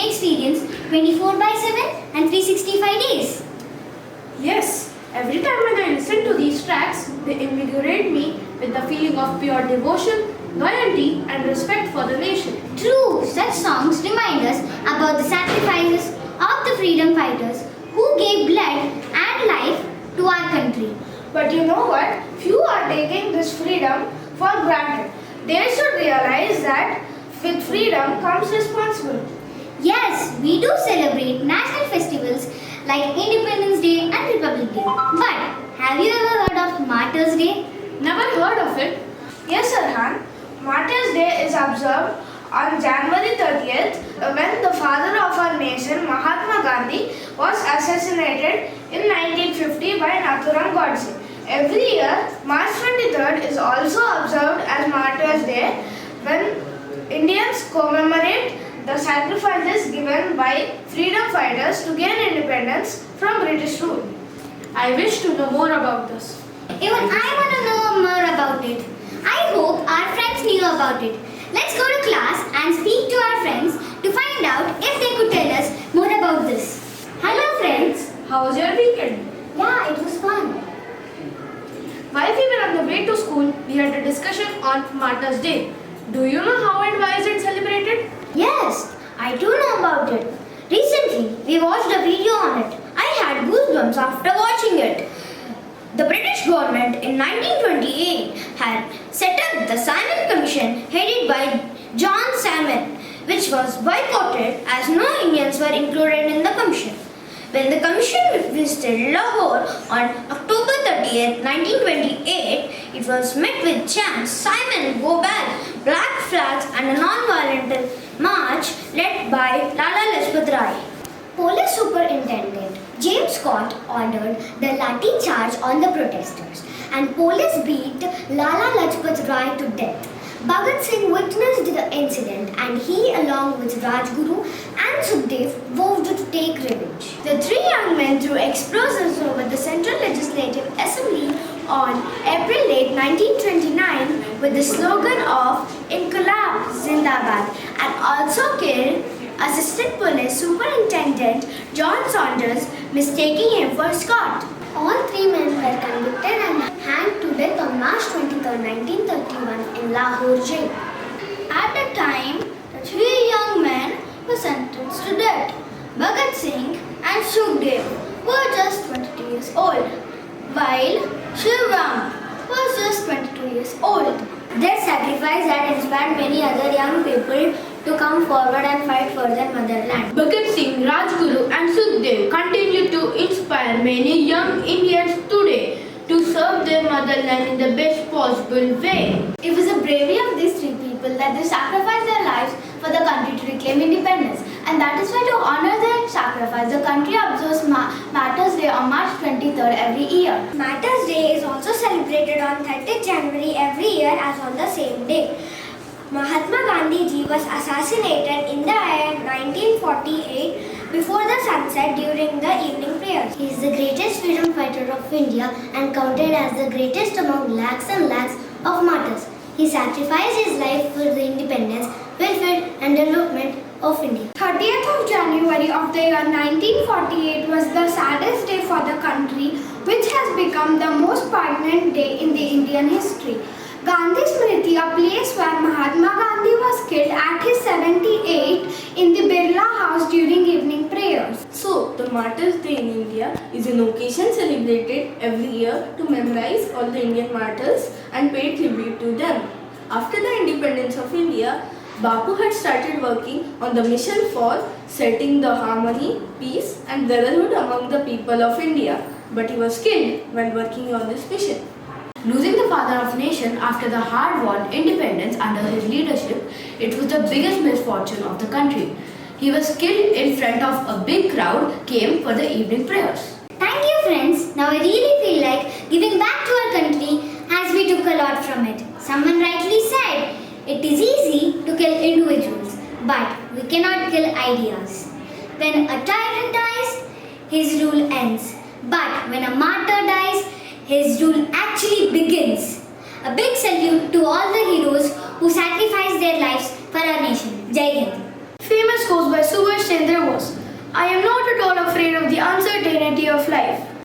experience 24/7 and 365 days. Yes, every time when I listen to these tracks, they invigorate me with the feeling of pure devotion, loyalty, and respect for the nation. True, such songs remind us about the sacrifices of the freedom fighters who gave blood and life to our country. But you know what? Few are taking this freedom for granted. They should realize that with freedom comes responsibility. Yes, we do celebrate national festivals like Independence Day and Republic Day. But have you ever heard of Martyrs Day? Never heard of it? Yes, Sir Han. Martyrs Day is observed on January 30th when the father of our nation, Mahatma Gandhi, was assassinated in 1950 by Nathuram Godse. Every year, March 23rd is also observed as Martyrs Day when Indians commemorate the sacrifices given by freedom fighters to gain independence from British rule. I wish to know more about this. Even I want to know more about it. I hope our friends knew about it. Let's go to class and speak to our friends to find out if they could tell us more about this. Hello friends. How was your weekend? Yeah, it was fun. While we were on the way to school, we had a discussion on Martyrs Day. Do you know how and why is it celebrated? Yes, I do know about it. Recently, we watched a video on it. I had goosebumps after watching it. The British government in 1928 had set up the Simon Commission headed by John Salmon, which was boycotted as no Indians were included in the commission. When the commission visited Lahore on October 30th, 1928, it was met with chants, "Simon, go back," black flags and a non-violent march led by Lala Lajpat Rai. Police Superintendent James Scott ordered the lathi charge on the protesters and police beat Lala Lajpat Rai to death. Bhagat Singh witnessed the incident and he along with Rajguru and Sukhdev vowed to take revenge. The three young men threw explosives over the Central Legislative Assembly on April 8, 1929 with the slogan of Inqilab Zindabad and also killed Assistant Police Superintendent John Saunders, mistaking him for Scott. All three men were convicted and hanged to death on March 23, 1931 in Lahore jail. At the time, the three young men were sentenced to death. Bhagat Singh and Sukhdev were just 22 years old, while Shiv Ram was just 22 years old. Their sacrifice had inspired many other young people to come forward and fight for their motherland. Bhagat Singh, Rajguru and Sukhdev continue to inspire many young Indians today to serve their motherland in the best possible way. It was the bravery of these three people that they sacrificed their lives for the country to reclaim independence. And that is why to honor their sacrifice, the country observes Martyrs Day on March 23rd every year. Martyrs Day is also celebrated on 30th January every year as on the same day. Mahatma Gandhi was assassinated in the year 1948 before the sunset during the evening prayers. He is the greatest freedom fighter of India and counted as the greatest among lakhs and lakhs of martyrs. He sacrificed his life for the independence, welfare and development of India. 30th of January of the year 1948 was the saddest day for the country, which has become the most poignant day in the Indian history. Gandhi Smriti, a place where Mahatma Gandhi was killed at his 78 in the Birla House during evening prayers. So, the Martyrs Day in India is an occasion celebrated every year to memorize all the Indian martyrs and pay tribute to them. After the independence of India, Bapu had started working on the mission for setting the harmony, peace and brotherhood among the people of India. But he was killed while working on this mission. Losing the father of nation after the hard-won independence under his leadership, it was the biggest misfortune of the country. He was killed in front of a big crowd came for the evening prayers. Thank you friends. Now I really feel like giving back to our country as we took a lot from it. Someone rightly said, it is easy to kill individuals, but we cannot kill ideas. When a tyrant dies, his rule ends. But when a martyr dies, his rule actually begins. A big salute to all the heroes who sacrificed their lives for our nation. Jai Hind. Famous quotes by Subhash question there was, I am not at all afraid of the uncertainty of life.